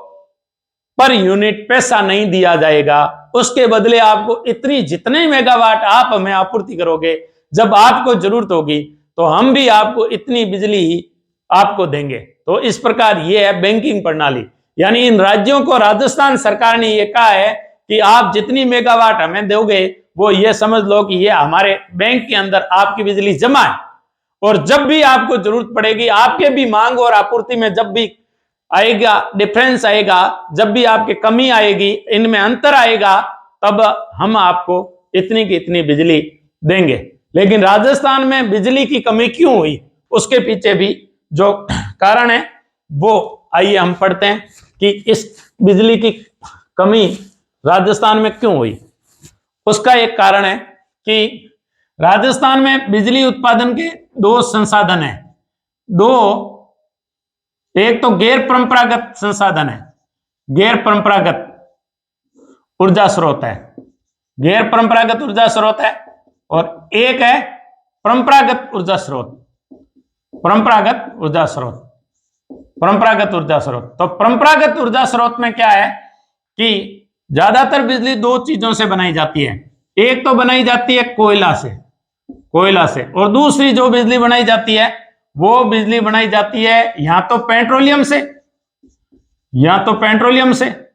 पर यूनिट पैसा नहीं दिया जाएगा, उसके बदले आपको इतनी जितने मेगावाट आप हमें आपूर्ति करोगे, जब आपको जरूरत होगी तो हम भी आपको इतनी बिजली आपको देंगे। तो इस प्रकार ये है बैंकिंग प्रणाली। यानी इन राज्यों को राजस्थान सरकार ने ये कहा है कि आप जितनी मेगावाट हमें दोगे वो ये समझ लो कि ये हमारे बैंक के अंदर आपकी बिजली जमा है, और जब भी आपको जरूरत पड़ेगी, आपके भी मांग और आपूर्ति में जब भी आएगा डिफरेंस आएगा, जब भी आपकी कमी आएगी, इनमें अंतर आएगा, तब हम आपको इतनी की इतनी बिजली देंगे। लेकिन राजस्थान में बिजली की कमी क्यों हुई, उसके पीछे भी जो कारण है वो आइए हम पढ़ते हैं कि इस बिजली की कमी राजस्थान में क्यों हुई। उसका एक कारण है कि राजस्थान में बिजली उत्पादन के दो संसाधन हैं। एक तो गैर परंपरागत संसाधन है, गैर परंपरागत ऊर्जा स्रोत है, गैर परंपरागत ऊर्जा स्रोत है, और एक है परंपरागत ऊर्जा स्रोत, परंपरागत ऊर्जा स्रोत, परंपरागत ऊर्जा स्रोत। तो परंपरागत ऊर्जा स्रोत में क्या है कि ज्यादातर बिजली दो चीजों से बनाई जाती है। एक तो बनाई जाती है कोयला से, और दूसरी जो बिजली बनाई जाती है वो बिजली बनाई जाती है या तो पेट्रोलियम से,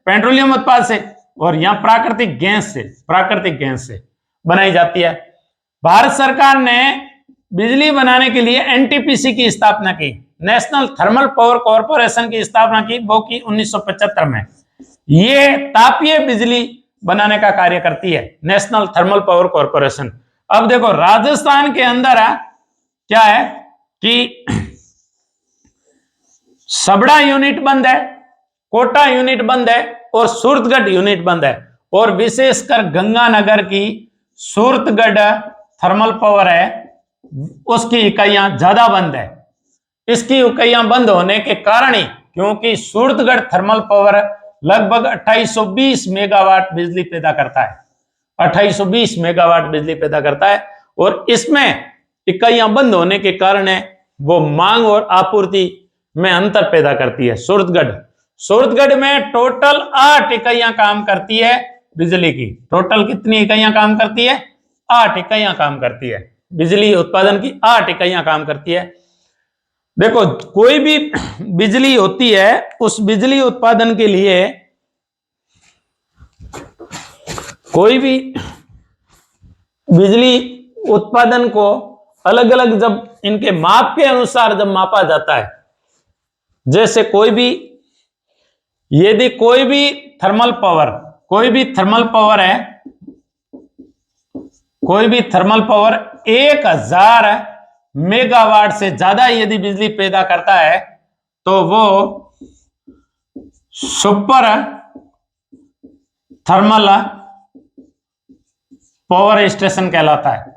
पेट्रोलियम उत्पाद से, और या प्राकृतिक गैस से बनाई जाती है। भारत सरकार ने बिजली बनाने के लिए एनटीपीसी की स्थापना की, नेशनल थर्मल पावर कॉर्पोरेशन की स्थापना की, वो की 1975 में। ये तापीय बिजली बनाने का कार्य करती है, नेशनल थर्मल पावर कॉर्पोरेशन। अब देखो राजस्थान के अंदर क्या है कि सबड़ा यूनिट बंद है, कोटा यूनिट बंद है, और सूरतगढ़ यूनिट बंद है, और विशेषकर गंगानगर की सूरतगढ़ थर्मल पावर है उसकी इकाइयां ज्यादा बंद है। इसकी इकाइयां बंद होने के कारण ही, क्योंकि सूरतगढ़ थर्मल पावर लगभग 2820 मेगावाट बिजली पैदा करता है, 2820 मेगावाट बिजली पैदा करता है, और इसमें इकाइयां बंद होने के कारण है वो मांग और आपूर्ति में अंतर पैदा करती है। सूरतगढ़ में टोटल 8 इकाइयां काम करती है बिजली की। टोटल कितनी इकाइयां काम करती है? 8 इकाइयां काम करती है बिजली उत्पादन की, 8 इकाइयां काम करती है। देखो कोई भी बिजली होती है, उस बिजली उत्पादन के लिए कोई भी बिजली उत्पादन को अलग अलग जब इनके माप के अनुसार जब मापा जाता है, जैसे यदि कोई भी थर्मल पावर है, कोई भी थर्मल पावर 1000 मेगावाट से ज्यादा यदि बिजली पैदा करता है तो वो सुपर थर्मल पावर स्टेशन कहलाता है,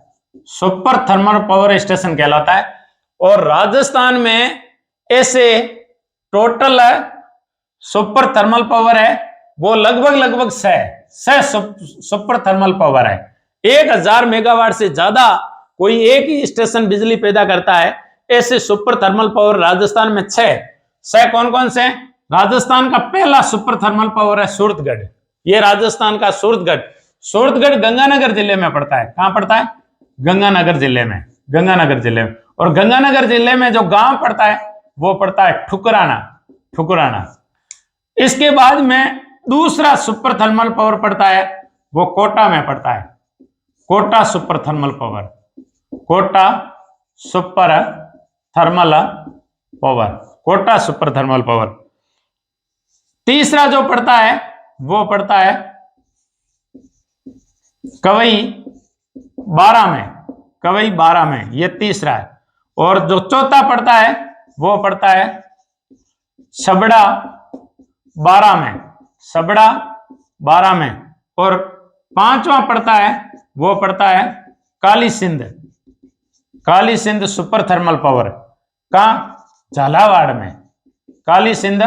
सुपर थर्मल पावर स्टेशन कहलाता है। और राजस्थान में ऐसे टोटल सुपर थर्मल पावर है वो लगभग 6 सुपर थर्मल पावर है। 1000 मेगावाट से ज्यादा कोई एक ही स्टेशन बिजली पैदा करता है, ऐसे सुपर थर्मल पावर राजस्थान में 6 कौन कौन से? राजस्थान का पहला सुपर थर्मल पावर है सूरतगढ़। ये राजस्थान का सूरतगढ़ गंगानगर जिले में पड़ता है। कहां पड़ता है? गंगानगर जिले में। और गंगानगर जिले में जो गांव पड़ता है वो पड़ता है ठुकराना। इसके बाद में दूसरा सुपर थर्मल पावर पड़ता है, वो कोटा में पड़ता है, कोटा सुपर थर्मल पावर। तीसरा जो पड़ता है वो पड़ता है कवई 12 में, ये तीसरा है। और जो चौथा पड़ता है वो पड़ता है सबड़ा 12 में। और पांचवा पड़ता है वो पड़ता है Kali Sindh super thermal power का झालावाड़ में, Kali Sindh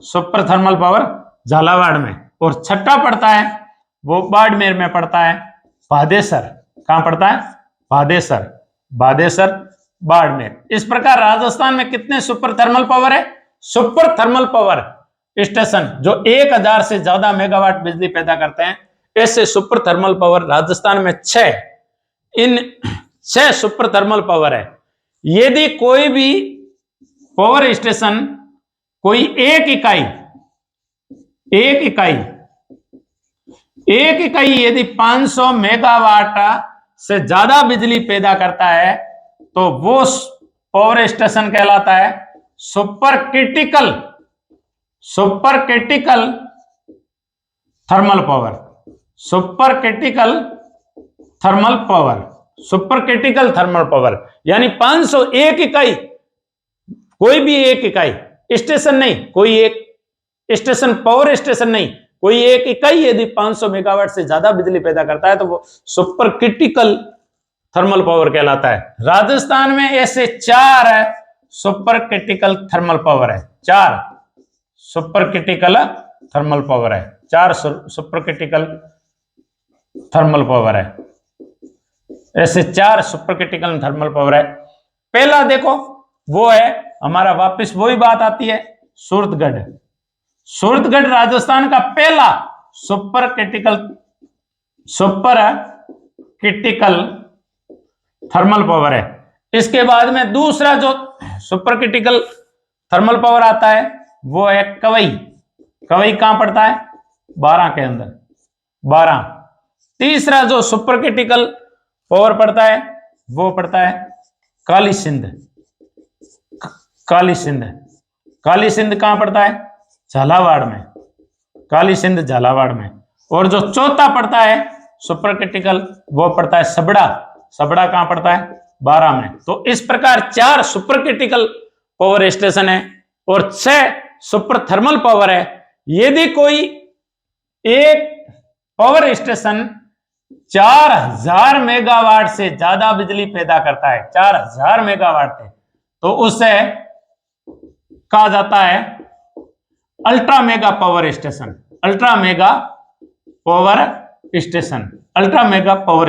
super thermal power Jhalawar में। और छठा पड़ता है वो बाड़मेर में पड़ता है भादेसर। कहां पड़ता है? भादेसर, भादेसर बाड़मेर। इस प्रकार राजस्थान में कितने सुपर थर्मल पावर है? सुपर थर्मल पावर स्टेशन जो 1000 से ज्यादा मेगावाट बिजली पैदा करते हैं, ऐसे सुपर थर्मल पावर राजस्थान में 6, इन 6 सुपर थर्मल पावर है। यदि कोई भी पावर स्टेशन, कोई एक इकाई यदि 500 मेगावाट से ज्यादा बिजली पैदा करता है तो वो पावर स्टेशन कहलाता है super critical thermal power. Super critical thermal power यानी 500 एक इकाई, कोई भी एक इकाई स्टेशन नहीं, कोई एक स्टेशन पावर स्टेशन नहीं, कोई एक इकाई यदि 500 मेगावाट से ज्यादा बिजली पैदा करता है तो वो सुपर क्रिटिकल थर्मल पावर कहलाता है। राजस्थान में ऐसे 4 सुपर क्रिटिकल थर्मल पावर है। 4 सुपर क्रिटिकल थर्मल पावर है। 4 सुपर क्रिटिकल थर्मल पावर है। ऐसे 4 सुपर क्रिटिकल थर्मल पावर है। पहला देखो वो है हमारा, वापस वही बात आती है, सूरतगढ़। सूरतगढ़ राजस्थान का पहला सुपर क्रिटिकल थर्मल पावर है। इसके बाद में दूसरा जो सुपर क्रिटिकल थर्मल पावर आता है वो है कवई। कवई कहां पड़ता है? 12 के अंदर, 12। तीसरा जो सुपर क्रिटिकल पावर पड़ता है वो पड़ता है काली सिंध। काली सिंध कहां पड़ता है? झालावाड़ में। काली सिंध झालावाड़ में। और जो चौथा पड़ता है सुपर क्रिटिकल वो पड़ता है सबड़ा। सबड़ा कहां पड़ता है? 12 में। तो इस प्रकार 4 सुपर क्रिटिकल पावर स्टेशन है और 6 सुपर थर्मल पावर है। यदि कोई एक पावर स्टेशन 4000 मेगावाट से ज्यादा बिजली पैदा करता है, 4000 मेगावाट है, तो उससे कहा जाता है ultra mega power station. Ultra mega power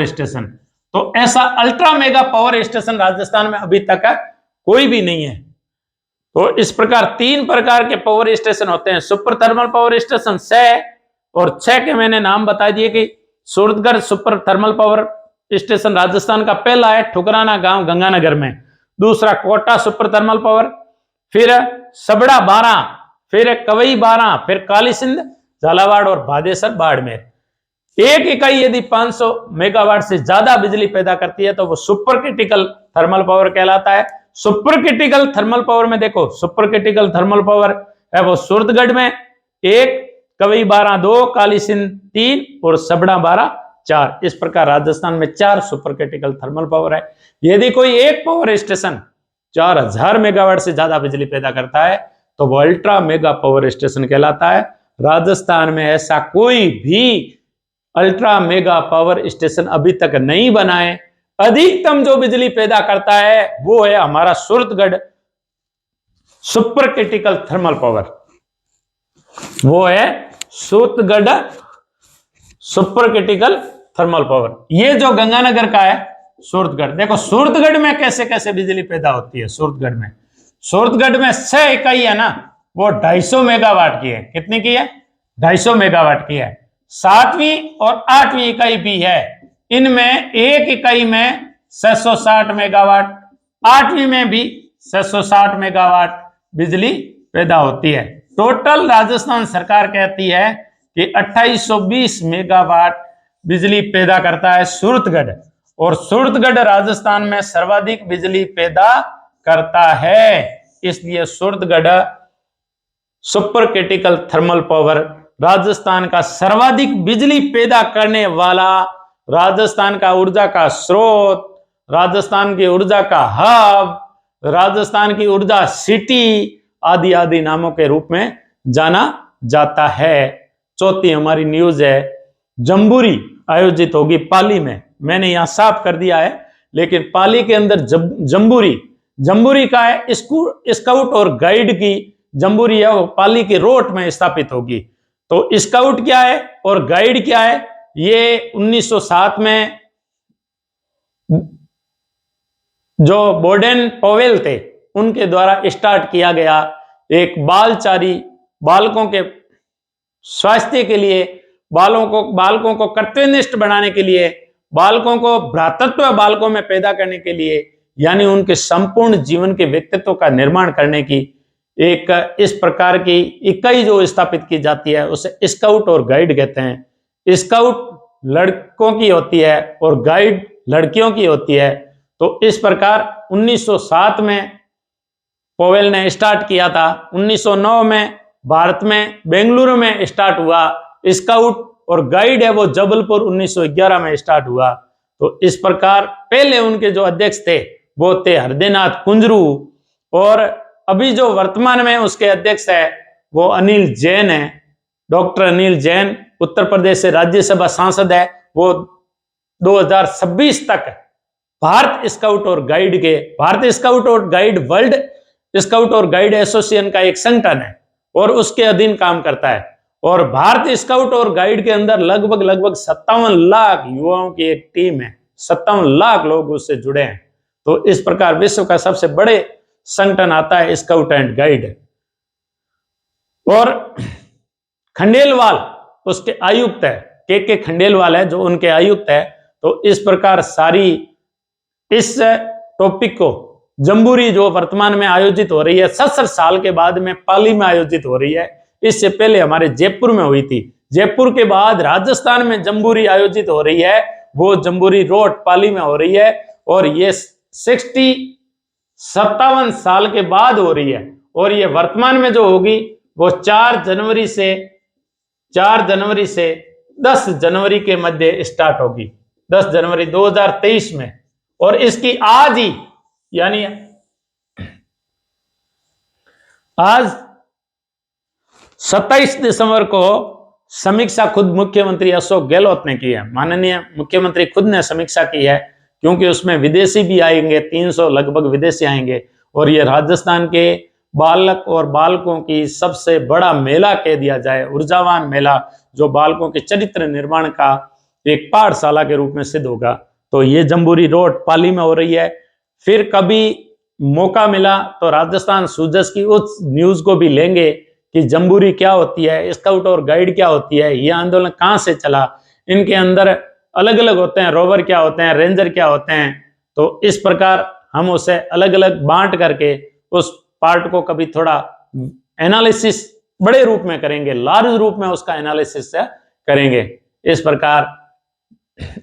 station. तो ऐसा ultra mega power station Rajasthan में अभी तक कोई भी नहीं है। तो इस प्रकार 3 प्रकार के पावर स्टेशन होते हैं। सुपर थर्मल पावर स्टेशन 6, और 6 के मैंने नाम बता दिए कि Suratgarh super thermal power station Rajasthan का पहला है, ठुकराना गांव गंगानगर में। दूसरा कोटा सुपर थर्मल पावर, फिर सबड़ा 12, फिर कवई 12, फिर काली सिंध झालावाड़ और भादेसर बाड़मेर। एक इकाई यदि 500 मेगावाट से ज्यादा बिजली पैदा करती है तो वो सुपर क्रिटिकल थर्मल पावर कहलाता है। सुपर क्रिटिकल थर्मल पावर में देखो, सुपर क्रिटिकल थर्मल पावर है वो सूरतगढ़ में 1, कवई 12 2, काली सिंध 3 और सबड़ा 12 4। इस प्रकार राजस्थान में 4 सुपर क्रिटिकल थर्मल पावर है। यदि कोई एक पावर स्टेशन 4000 मेगावाट से ज्यादा बिजली पैदा करता है तो वो अल्ट्रा मेगा पावर स्टेशन कहलाता है। राजस्थान में ऐसा कोई भी अल्ट्रा मेगा पावर स्टेशन अभी तक नहीं बना है। अधिकतम जो बिजली पैदा करता है वो है हमारा Suratgarh super critical thermal power. वो है Suratgarh super critical thermal power. ये जो गंगानगर का है सूरतगढ़, देखो सूरतगढ़ में कैसे कैसे बिजली पैदा होती है। सूरतगढ़ में 6 इकाई है ना, वो 250 मेगावाट की है। कितनी की है? 250 मेगावाट की है। 7वीं और 8वीं इकाई भी है। इनमें एक इकाई में 660 मेगावाट, 8वीं में भी 660 मेगावाट बिजली पैदा होती है। टोटल राजस्थान सरकार कहती है कि 2820 मेगावाट बिजली पैदा करता है सूरतगढ़, और सूरतगढ़ राजस्थान में सर्वाधिक बिजली पैदा करता है। इसलिए Suratgarh super critical thermal power Rajasthan का सर्वाधिक बिजली पैदा करने वाला, राजस्थान का ऊर्जा का स्रोत, राजस्थान की ऊर्जा का हब, राजस्थान की ऊर्जा सिटी आदि आदि नामों के रूप में जाना जाता है। चौथी हमारी न्यूज है, जम्बूरी आयोजित होगी पाली में। मैंने यहां साफ कर दिया है, लेकिन पाली के अंदर जम्बूरी का है स्काउट और गाइड की जम्बूरी है, वो पाली के रोड में स्थापित होगी। तो स्काउट क्या है और गाइड क्या है, ये 1907 में जो बोर्डेन पॉवेल थे उनके द्वारा स्टार्ट किया गया एक बालचारी, बालकों के स्वास्थ्य के लिए, बालकों को कर्तव्यनिष्ठ बनाने के लिए, बालकों को भ्रातृत्व बालकों में पैदा करने के लिए, यानी उनके संपूर्ण जीवन के व्यक्तित्व का निर्माण करने की एक इस प्रकार की इकाई जो स्थापित की जाती है उसे स्काउट और गाइड कहते हैं। स्काउट लड़कों की होती है और गाइड लड़कियों की होती है। तो इस प्रकार 1907 में पॉवेल ने स्टार्ट किया था। 1909 में भारत में बेंगलुरु में स्टार्ट हुआ। स्काउट और गाइड है वो जबलपुर 1911 में स्टार्ट हुआ। तो इस प्रकार पहले उनके जो अध्यक्ष थे वो थे हृदयनाथ कुंजरू, और अभी जो वर्तमान में उसके अध्यक्ष है वो अनिल जैन है। डॉक्टर अनिल जैन उत्तर प्रदेश से राज्यसभा सांसद है। वो 2026 तक भारत स्काउट और गाइड के, भारत स्काउट और गाइड वर्ल्ड स्काउट और गाइड एसोसिएशन का एक संगठन है और उसके अधीन काम करता है। और भारत स्काउट और गाइड के अंदर लगभग 57 लाख युवाओं की एक टीम है। 57 लाख लोग उससे जुड़े हैं। तो इस प्रकार विश्व का सबसे बड़े संगठन आता है स्काउट एंड गाइड। और खंडेलवाल उसके आयुक्त है, के खंडेलवाल है जो उनके आयुक्त है। तो इस प्रकार सारी इस टॉपिक को जम्बूरी जो वर्तमान में आयोजित हो रही है 77 साल के बाद में पाली में आयोजित हो रही है। इससे पहले हमारे जयपुर में हुई थी। जयपुर के बाद राजस्थान में जम्बूरी आयोजित हो रही है, वो जम्बूरी रोड पाली में हो रही है। और ये 57 साल के बाद हो रही है। और ये वर्तमान में जो होगी वो 4 जनवरी से 10 जनवरी के मध्य स्टार्ट होगी, 10 जनवरी 2023 में। और इसकी आज ही यानी आज 27 दिसंबर को समीक्षा खुद मुख्यमंत्री अशोक गहलोत ने की है। माननीय मुख्यमंत्री खुद ने समीक्षा की है, क्योंकि उसमें विदेशी भी आएंगे, 300 लगभग विदेशी आएंगे। और ये राजस्थान के बालक और बालकों की सबसे बड़ा मेला कह दिया जाए, ऊर्जावान मेला, जो बालकों के चरित्र निर्माण का एक पाठशाला के रूप में सिद्ध होगा। तो ये जम्बूरी रोड पाली में हो रही है। फिर कभी मौका मिला तो राजस्थान सूजस की उस न्यूज को भी लेंगे कि जम्बूरी क्या होती है, स्काउट और गाइड क्या होती है, ये आंदोलन कहाँ से चला, इनके अंदर अलग अलग होते हैं, रोवर क्या होते हैं, रेंजर क्या होते हैं। तो इस प्रकार हम उसे अलग अलग बांट करके उस पार्ट को कभी थोड़ा एनालिसिस बड़े रूप में करेंगे, लार्ज रूप में उसका एनालिसिस करेंगे। इस प्रकार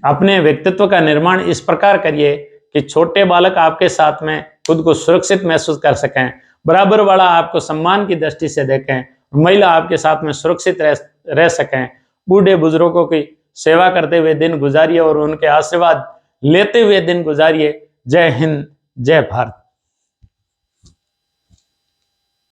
अपने व्यक्तित्व का निर्माण इस प्रकार करिए कि छोटे बालक आपके साथ में खुद को सुरक्षित महसूस कर सकें, बराबर वाला आपको सम्मान की दृष्टि से देखें, महिला आपके साथ में सुरक्षित रह सकें। बूढ़े बुजुर्गों की सेवा करते हुए दिन गुजारिए और उनके आशीर्वाद लेते हुए दिन गुजारिए। जय हिंद, जय भारत।